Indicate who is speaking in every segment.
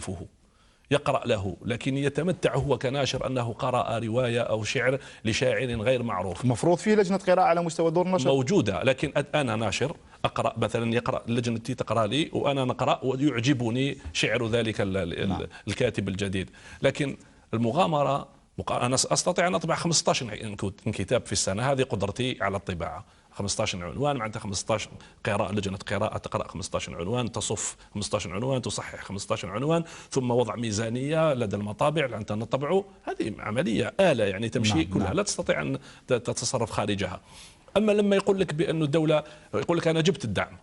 Speaker 1: يعرفه يقرأ له، لكن يتمتع هو كناشر أنه قرأ رواية أو شعر لشاعر غير معروف.
Speaker 2: المفروض في لجنة قراءة على مستوى دور النشر
Speaker 1: موجودة، لكن أنا ناشر أقرأ مثلا، يقرأ لجنتي تقرأ لي وأنا نقرأ ويعجبني شعر ذلك الكاتب الجديد. لكن المغامرة، أنا أستطيع أن أطبع 15 كتاب في السنة، هذه قدرتي على الطباعة. 15 عنوان معناتها 15 قراءة، لجنة قراءة تقرأ 15 عنوان، تصف 15 عنوان، تصحح 15 عنوان، ثم وضع ميزانية لدى المطابع لأن نطبعه. هذه عملية آلة يعني تمشي كلها، لا تستطيع أن تتصرف خارجها. أما لما يقول لك بأن الدولة، يقول لك أنا جبت الدعم،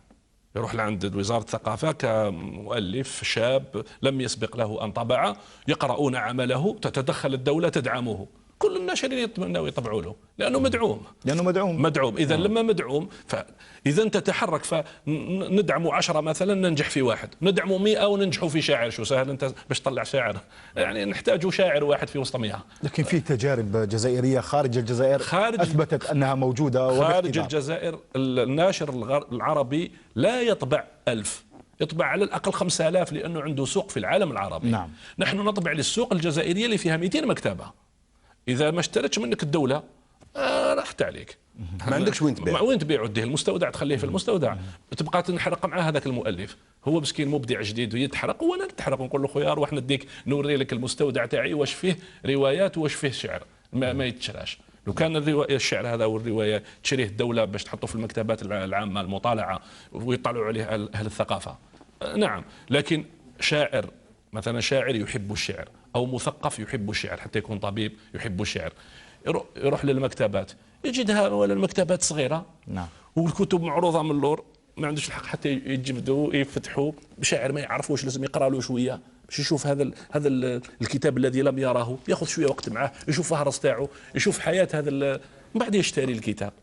Speaker 1: يروح لعند وزارة الثقافة كمؤلف شاب لم يسبق له أن طبع، يقرؤون عمله، تتدخل الدولة تدعمه. كل الناشرين يتمنوا يطبعوا له لأنه مدعوم، مدعوم. إذا لما مدعوم، فإذا أنت تتحرك، فندعموا 10 مثلا ننجح في واحد، ندعموا 100 وننجحوا في شاعر. شو سهل أنت باش تطلع شاعر؟ يعني نحتاج شاعر واحد في وسط 100.
Speaker 2: لكن في تجارب جزائرية خارج الجزائر أثبتت أنها موجودة.
Speaker 1: خارج الجزائر الناشر العربي لا يطبع 1000، يطبع على الأقل 5000 لأنه عنده سوق في العالم العربي.
Speaker 2: نعم.
Speaker 1: نحن نطبع للسوق الجزائرية اللي فيها 200 مكتبة. إذا ما اشترتش منك الدولة راحت عليك،
Speaker 3: ما عندكش وين تبيع.
Speaker 1: وين تبيع؟ وديه المستودع، تخليه في المستودع، تبقى تنحرق مع هذاك المؤلف. هو مسكين مبدع جديد ويتحرق، وانا نتحرق ونقول له خويا روح نديك نوري لك المستودع تاعي واش فيه روايات واش فيه شعر، ما يتشراش. لو كان الرواية الشعر هذا والرواية تشريه الدولة باش تحطه في المكتبات العامة المطالعة ويطلعوا عليه أهل الثقافة، نعم. لكن شاعر مثلا، شاعر يحب الشعر أو مثقف يحب الشعر، حتى يكون طبيب يحب الشعر، يروح للمكتبات يجدها ولا المكتبات صغيرة.
Speaker 2: نعم.
Speaker 1: والكتب معروضة من اللور، ما عندوش الحق حتى يجبدوا يفتحوا بشاعر ما يعرفوش، لازم يقرأ له شوية باش يشوف هذا الكتاب الذي لم يراه، ياخذ شوية وقت معه، يشوف فهرس تاعو، يشوف حياة هذا من بعد يشتري الكتاب.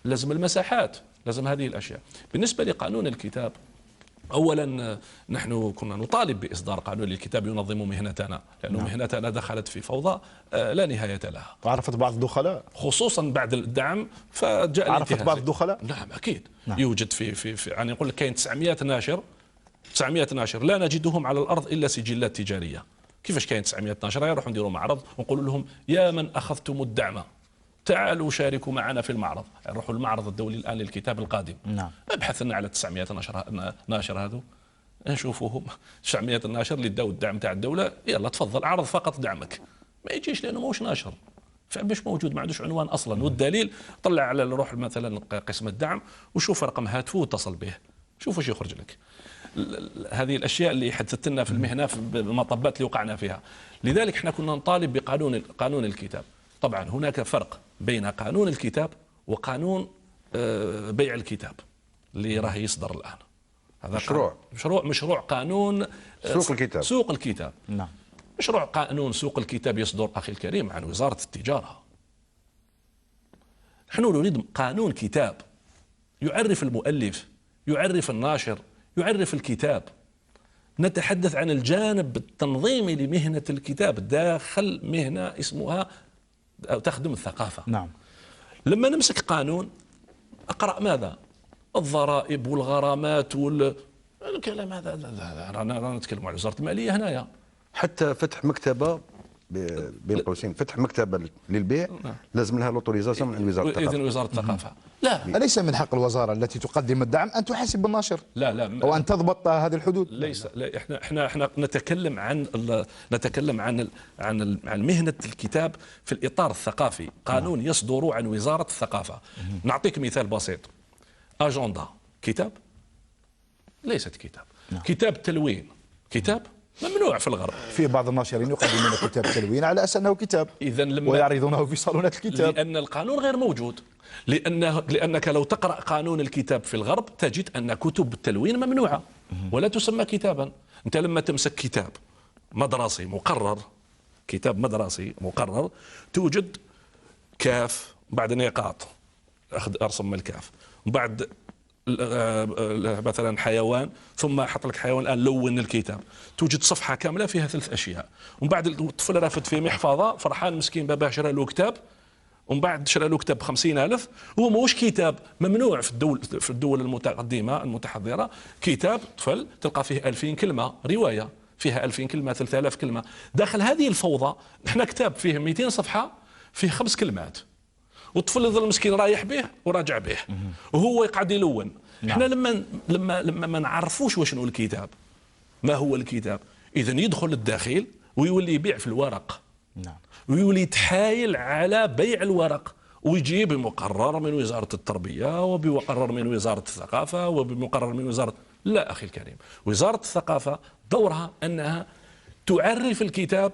Speaker 1: لازم المساحات، لازم هذه الأشياء. بالنسبة لقانون الكتاب، أولا نحن كنا نطالب بإصدار قانون للكتاب ينظم مهنتنا، لأن مهنتنا دخلت في فوضى لا نهاية لها.
Speaker 2: عرفت بعض الدخلاء
Speaker 1: خصوصا بعد الدعم، فجاء
Speaker 2: عرفت بعض الدخلاء.
Speaker 1: نعم أكيد. نعم. يوجد في يعني يقول لك كاين 900 ناشر لا نجدهم على الأرض إلا سجلات تجارية. كيفاش كاين 900 ناشر؟ يروحوا نديروا معرض ونقول لهم يا من أخذتم الدعم تعالوا شاركوا معنا في المعرض. نروحوا المعرض الدولي الآن للكتاب القادم.
Speaker 2: نعم.
Speaker 1: ابحث لنا على 900 ناشر هذو، نشوفوهم 900 ناشر اللي داو الدعم تاع الدولة، يلا تفضل عرض فقط دعمك. ما يجيش لأنه موش ناشر، فمش موجود، ما عندوش عنوان أصلا. والدليل طلع على روح مثلا قسم الدعم وشوف رقم هاتفه واتصل به، شوف وش يخرج لك. هذه الأشياء اللي حدثت لنا في المهنة في المطبات اللي وقعنا فيها. لذلك احنا كنا نطالب بقانون الكتاب. طبعا هناك فرق بين قانون الكتاب وقانون بيع الكتاب اللي راه يصدر الآن. هذا مشروع قانون سوق الكتاب.
Speaker 2: نعم.
Speaker 1: مشروع قانون سوق الكتاب يصدر أخي الكريم عن وزارة التجارة. نحن نريد قانون كتاب يعرف المؤلف، يعرف الناشر، يعرف الكتاب. نتحدث عن الجانب التنظيمي لمهنة الكتاب داخل مهنة اسمها أو تخدم الثقافة.
Speaker 2: نعم.
Speaker 1: لما نمسك قانون أقرأ ماذا؟ الضرائب والغرامات الكلام هذا. رانا نتكلم عن وزارة المالية هنايا.
Speaker 3: حتى فتح مكتبة بين قوسين، فتح مكتبة للبيع لازم لها لوتوريزاسيون من وزارة الثقافة.
Speaker 1: إذن وزارة الثقافة. لا،
Speaker 2: أليس من حق الوزارة التي تقدم الدعم أن تحاسب بالناشر؟
Speaker 1: لا
Speaker 2: أو أن تضبط هذه الحدود؟
Speaker 1: ليس. لا، احنا نتكلم عن مهنة الكتاب في الإطار الثقافي. قانون يصدر عن وزارة الثقافة. نعطيك مثال بسيط. أجندة كتاب؟ ليست كتاب. كتاب تلوين كتاب؟ ممنوع في الغرب.
Speaker 2: في بعض الناشرين يقدمون كتاب تلوين على أساس أنه كتاب ويعرضونه في صالونات الكتاب.
Speaker 1: لأن القانون غير موجود. لأنك لو تقرأ قانون الكتاب في الغرب تجد أن كتب التلوين ممنوعة ولا تسمى كتابا. أنت لما تمسك كتاب مدرسي مقرر، كتاب مدرسي مقرر، توجد كاف بعد نقاط، أرسم الكاف، بعد مثلا حيوان، ثم حط لك حيوان الآن لون الكتاب، توجد صفحة كاملة فيها 3 أشياء. ومن بعد الطفل رافد في محفظة فرحان مسكين باباه شرى له كتاب، ومن بعد شرى له كتاب ب50,000. هو موش كتاب، ممنوع في الدول المتقدمة المتحضرة. كتاب طفل تلقى فيه 2000 كلمة رواية، فيها 2000 كلمة 3000 كلمة. داخل هذه الفوضى احنا كتاب فيه 200 صفحة فيه 5 كلمات، والطفل يظل مسكين رايح به وراجع به وهو يقعد يلون. احنا لما ما نعرفوش وشنو الكتاب، ما هو الكتاب، اذا يدخل الداخل ويولي يبيع في الورق.
Speaker 2: نعم.
Speaker 1: ويولي يتحايل على بيع الورق، ويجيب مقرر من وزارة التربية وبمقرر من وزارة الثقافة وبمقرر من وزارة. لا أخي الكريم، وزارة الثقافة دورها أنها تعرف الكتاب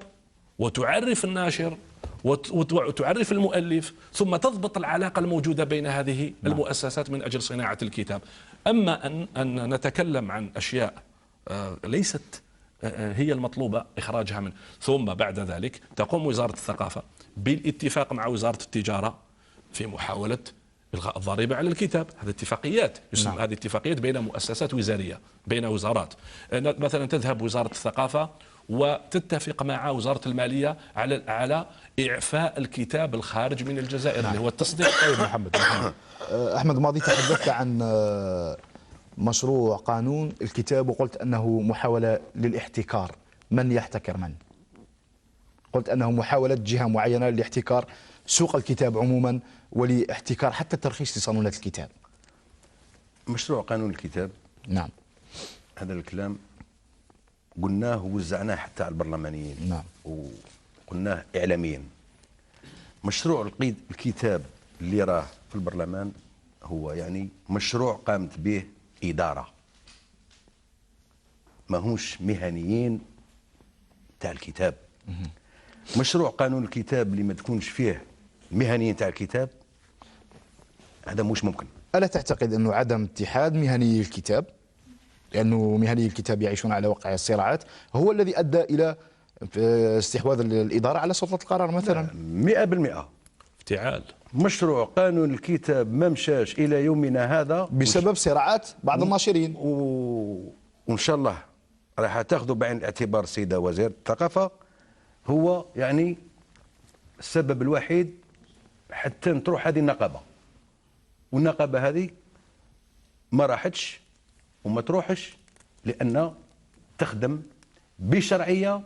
Speaker 1: وتعرف الناشر وتعرف المؤلف، ثم تضبط العلاقة الموجودة بين هذه المؤسسات من أجل صناعة الكتاب. أما أن نتكلم عن أشياء ليست هي المطلوبة إخراجها منه، ثم بعد ذلك تقوم وزارة الثقافة بالاتفاق مع وزارة التجارة في محاولة إلغاء الضريبة على الكتاب. هذه اتفاقيات هذه اتفاقيات بين مؤسسات وزارية، بين وزارات. مثلا تذهب وزارة الثقافة وتتفق مع وزارة المالية على إعفاء الكتاب الخارج من الجزائر اللي هو التصدير.
Speaker 2: طيب محمد أحمد ماضي تحدثت عن مشروع قانون الكتاب وقلت أنه محاولة للاحتكار. من يحتكر من؟ قلت أنه محاولة جهة معينة لاحتكار سوق الكتاب عموما ولاحتكار حتى الترخيص لصالونات الكتاب.
Speaker 3: مشروع قانون الكتاب،
Speaker 2: نعم،
Speaker 3: هذا الكلام قلناه ووزعناه حتى على البرلمانيين.
Speaker 2: نعم.
Speaker 3: وقلناه إعلاميا. مشروع الكتاب اللي راه في البرلمان هو يعني مشروع قامت به إدارة، ماهوش مهنيين تاع الكتاب. مشروع قانون الكتاب اللي ما تكونش فيه مهنيين تاع الكتاب هذا مش ممكن.
Speaker 2: ألا تعتقد أنه عدم اتحاد مهني الكتاب، لأنه مهني الكتاب يعيشون على وقع الصراعات، هو الذي أدى إلى استحواذ الإدارة على سلطة القرار مثلا؟
Speaker 3: 100%
Speaker 1: افتعال.
Speaker 3: مشروع قانون الكتاب ما مشاش إلى يومنا هذا
Speaker 2: بسبب صراعات بعض الناشرين.
Speaker 3: وإن شاء الله راح تاخذوا بعين الاعتبار السيدة وزير الثقافة، هو يعني السبب الوحيد حتى تروح هذه النقابة. والنقابة هذه ما راحتش وما تروحش لأن تخدم بشرعية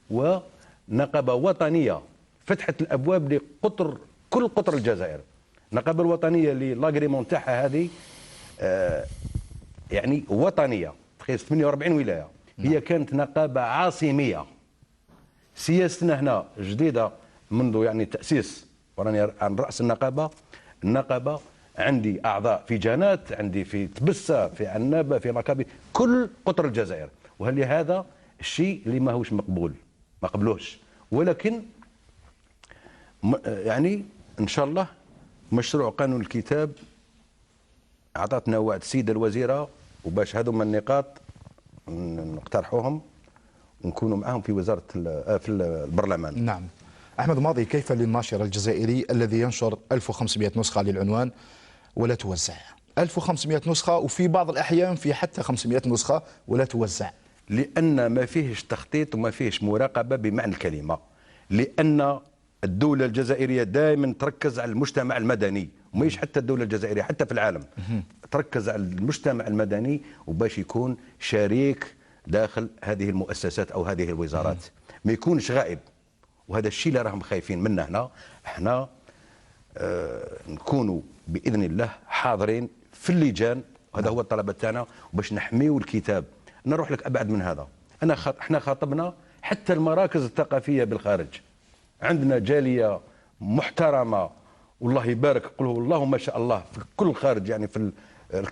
Speaker 3: ونقابة وطنية فتحت الأبواب لقطر كل قطر الجزائر. النقابة الوطنية اللي لاغريمون تاعها هذه يعني وطنية، تخيل 48 ولاية. هي كانت نقابة عاصمية. سياستنا هنا جديدة منذ يعني التأسيس، وراني عن رأس النقابة. النقابة عندي أعضاء في جانات، عندي في تبسة، في عنابة، في ركابي، كل قطر الجزائر. وهل هذا الشيء اللي ما هوش مقبول، ما قبلوش. ولكن يعني إن شاء الله مشروع قانون الكتاب أعطتنا وعد السيدة الوزيرة، وباش هذوما النقاط نقترحوهم ونكونوا معهم في وزارة في البرلمان.
Speaker 2: نعم. أحمد ماضي، كيف للناشر الجزائري الذي ينشر 1500 نسخة للعنوان ولا توزع؟ 1500 نسخة، وفي بعض الأحيان في حتى 500 نسخة ولا توزع.
Speaker 3: لأن ما فيهش تخطيط وما فيهش مراقبة بمعنى الكلمة. لأن الدولة الجزائرية دائما تركز على المجتمع المدني، وماهيش حتى الدولة الجزائرية حتى في العالم تركز على المجتمع المدني وباش يكون شريك داخل هذه المؤسسات أو هذه الوزارات، ما يكونش غائب. وهذا الشيء اللي راهم خايفين منه هنا. احنا نكونوا بإذن الله حاضرين في اللجان، وهذا هو الطلب تاعنا، وباش نحميو الكتاب. نروح لك أبعد من هذا. احنا خاطبنا حتى المراكز الثقافية بالخارج. عندنا جالية محترمة والله يبارك، قولوا اللهم ما شاء الله، في كل الخارج، يعني في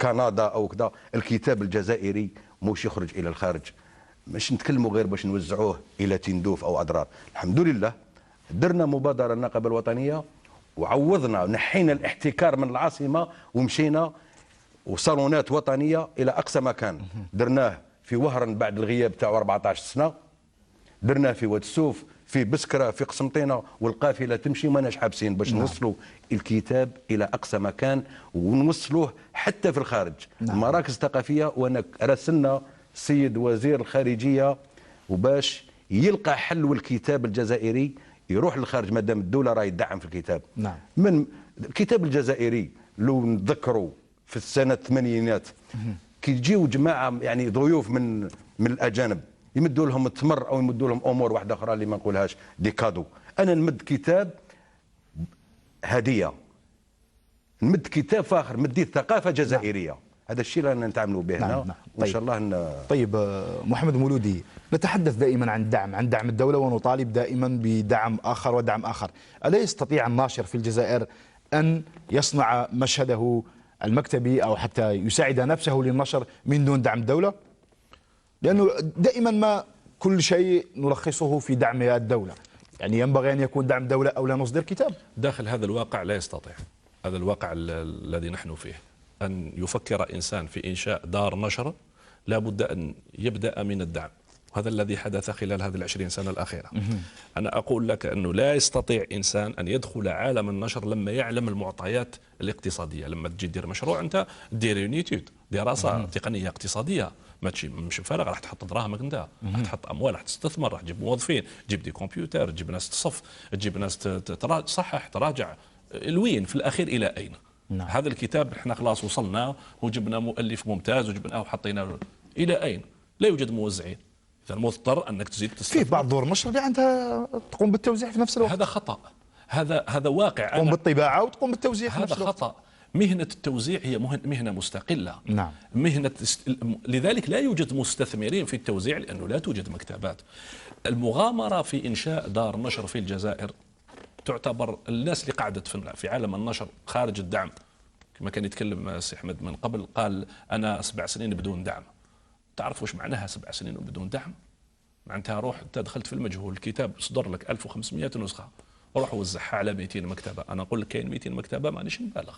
Speaker 3: كندا أو كذا. الكتاب الجزائري موش يخرج إلى الخارج، مش نتكلموا غير باش نوزعوه إلى تندوف أو أضرار. الحمد لله درنا مبادرة النقابة الوطنية وعوضنا، نحينا الاحتكار من العاصمة ومشينا وصالونات وطنية إلى أقصى مكان. درناه في وهران بعد الغياب تاعو 14 سنة، درناه في واد السوف، في بسكرة، في قسنطينة، والقافلة تمشي ماناش حابسين باش نوصلوا الكتاب إلى أقصى مكان ونوصلوه حتى في الخارج. المراكز الثقافية، وأنا راسلنا السيد وزير الخارجية وباش يلقى حل، والكتاب الجزائري يروح للخارج مادام الدولة راهي تدعم في الكتاب. من الكتاب الجزائري لو نتذكروا في السنة الثمانينات كي يجيو جماعة يعني ضيوف من الأجانب يمدوا لهم التمر او يمدوا لهم امور واحده اخرى اللي ما نقولهاش دي كادو. انا نمد كتاب هديه، نمد كتاب فاخر، مديت ثقافه جزائريه. هذا الشيء اللي نتعاملوا به هنا.
Speaker 2: نعم.
Speaker 3: وان شاء الله
Speaker 2: طيب محمد مولودي، نتحدث دائما عن الدعم، عن دعم الدولة، ونطالب دائما بدعم آخر ودعم آخر. ألا يستطيع الناشر في الجزائر أن يصنع مشهده المكتبي أو حتى يساعد نفسه للنشر من دون دعم الدولة؟ لأنه دائما ما كل شيء نلخصه في دعم الدولة، يعني ينبغي أن يكون دعم الدولة أو لا نصدر كتاب.
Speaker 1: داخل هذا الواقع لا يستطيع، هذا الواقع الذي نحن فيه، أن يفكر إنسان في إنشاء دار نشر لا بد أن يبدأ من الدعم، وهذا الذي حدث خلال هذه 20 سنة الأخيرة. أنا أقول لك أنه لا يستطيع إنسان أن يدخل عالم النشر لما يعلم المعطيات الاقتصادية. لما تجي دير مشروع أنت دير يونيتود، دراسة تقنية اقتصادية، ما تمشي مش بفارغ، راح تحط دراهمك انت، راح تحط اموال، راح تستثمر، راح تجيب موظفين، تجيب دي كمبيوتر، تجيب ناس تصف، تجيب ناس تصحح، تراجع، الوين في الاخير الى اين؟
Speaker 2: نعم.
Speaker 1: هذا الكتاب احنا خلاص وصلنا وجبنا مؤلف ممتاز وجبناه وحطيناه، الى اين؟ لا يوجد موزعين، اذا مضطر انك تزيد تستثمر.
Speaker 2: في بعض دور النشر اللي عندها تقوم بالتوزيع في نفس الوقت.
Speaker 1: هذا خطا، هذا واقع.
Speaker 2: تقوم بالطباعة وتقوم بالتوزيع في نفس
Speaker 1: هذا
Speaker 2: الوقت.
Speaker 1: خطأ. مهنة التوزيع هي مهنة مستقلة.
Speaker 2: نعم.
Speaker 1: لذلك لا يوجد مستثمرين في التوزيع لأنه لا توجد مكتبات. المغامرة في إنشاء دار نشر في الجزائر تعتبر الناس اللي قعدت في عالم النشر خارج الدعم، كما كان يتكلم سي أحمد من قبل، قال أنا 7 سنين بدون دعم. تعرف وش معناها 7 سنين بدون دعم؟ معناتها روح أنت دخلت في المجهول، الكتاب صدر لك 1500 نسخة، وروح وزعها على 200 مكتبة. أنا أقول لك كاين 200 مكتبة، مانيش نبالغ،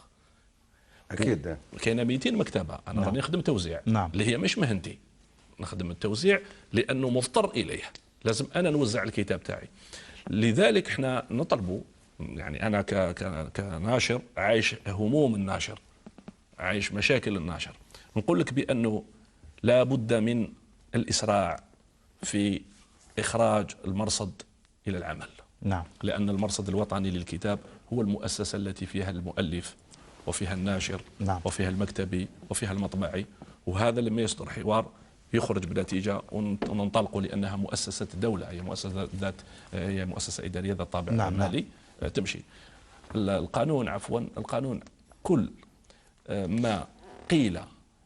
Speaker 3: اكيد
Speaker 1: كاين 200 مكتبه. انا راني نخدم توزيع،
Speaker 2: نعم.
Speaker 1: اللي هي مش مهنتي، نخدم التوزيع لانه مضطر اليه، لازم انا نوزع الكتاب تاعي. لذلك احنا نطلبوا، يعني انا كناشر عايش هموم الناشر، عايش مشاكل الناشر، نقول لك بانه لا بد من الاسراع في اخراج المرصد الى العمل.
Speaker 2: نعم.
Speaker 1: لان المرصد الوطني للكتاب هو المؤسسه التي فيها المؤلف وفيها الناشر،
Speaker 2: نعم.
Speaker 1: وفيها المكتبي وفيها المطبعي، وهذا لما يصدر حوار يخرج بنتيجة وننطلقوا لأنها مؤسسة دولة، هي مؤسسة هي مؤسسة إدارية ذات طابع
Speaker 2: نعم.
Speaker 1: مالي. تمشي القانون كل ما قيل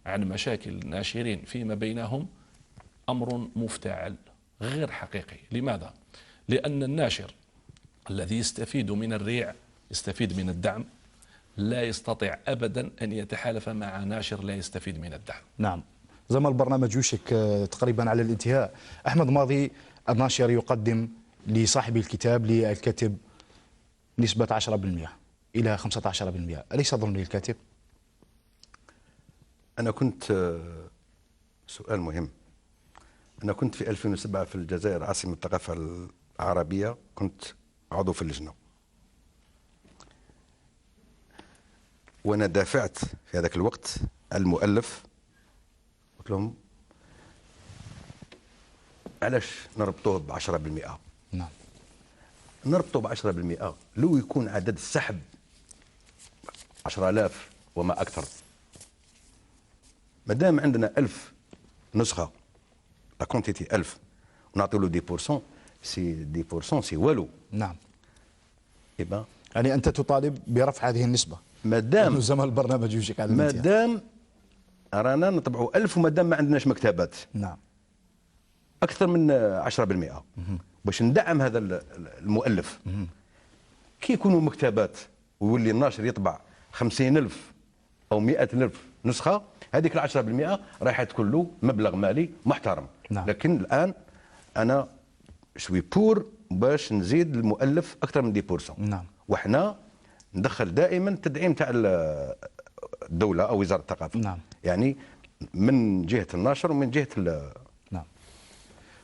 Speaker 1: عن مشاكل الناشرين فيما بينهم أمر مفتعل غير حقيقي. لماذا؟ لأن الناشر الذي يستفيد من الريع، يستفيد من الدعم، لا يستطيع أبدا أن يتحالف مع ناشر لا يستفيد من الدعم.
Speaker 2: نعم. زمن البرنامج يوشك تقريبا على الانتهاء. أحمد ماضي، الناشر يقدم لصاحب الكتاب للكاتب نسبة 10% إلى 15%، أليس ظلم للكاتب؟
Speaker 3: أنا كنت سؤال مهم. أنا كنت في 2007 في الجزائر عاصمة الثقافة العربية، كنت عضو في اللجنة، وانا دافعت في هذاك الوقت المؤلف، قلت لهم علاش نربطوه ب 10%؟
Speaker 2: نعم.
Speaker 3: نربطوه ب 10% لو يكون عدد السحب 10,000 وما اكثر. ما دام عندنا 1000 نسخه، لا كونتيتي 1000، ونعطيو له 10%، سي 10% سي والو.
Speaker 2: نعم.
Speaker 3: يبقى
Speaker 2: يعني أنت تطالب برفع هذه النسبة.
Speaker 3: ما دام
Speaker 2: زمن البرنامج يوشك على
Speaker 3: ما
Speaker 2: الانتهاء.
Speaker 3: دام رانا نطبعوا 1000 وما دام ما عندناش مكتبات.
Speaker 2: نعم.
Speaker 3: اكثر من 10% باش ندعم هذا المؤلف. كي يكونوا مكتبات ويولي الناشر يطبع 50,000 او 100,000 نسخه، هذيك ال 10% راح تكون له مبلغ مالي محترم.
Speaker 2: نعم.
Speaker 3: لكن الان انا شوي بور باش نزيد المؤلف اكثر من 10%.
Speaker 2: نعم.
Speaker 3: وحنا ندخل دائما التدعيم تاع الدوله او وزاره الثقافه.
Speaker 2: نعم.
Speaker 3: يعني من جهه الناشر ومن جهه
Speaker 2: نعم.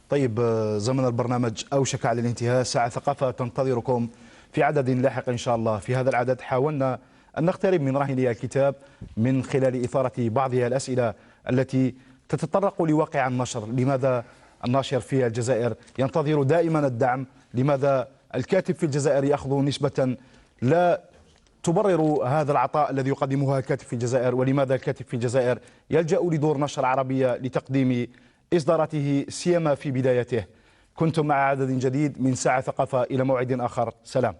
Speaker 2: طيب، زمن البرنامج أوشك على الانتهاء. ساعة ثقافة تنتظركم في عدد لاحق إن شاء الله. في هذا العدد حاولنا أن نقترب من راهني الكتاب من خلال إثارة بعض الأسئلة التي تتطرق لواقع النشر. لماذا الناشر في الجزائر ينتظر دائما الدعم؟ لماذا الكاتب في الجزائر يأخذ نسبة لا تبرر هذا العطاء الذي يقدمه الكاتب في الجزائر؟ ولماذا الكاتب في الجزائر يلجأ لدور نشر عربية لتقديم إصداراته سيما في بدايته. كنتم مع عدد جديد من ساعة ثقافة، إلى موعد آخر، سلام.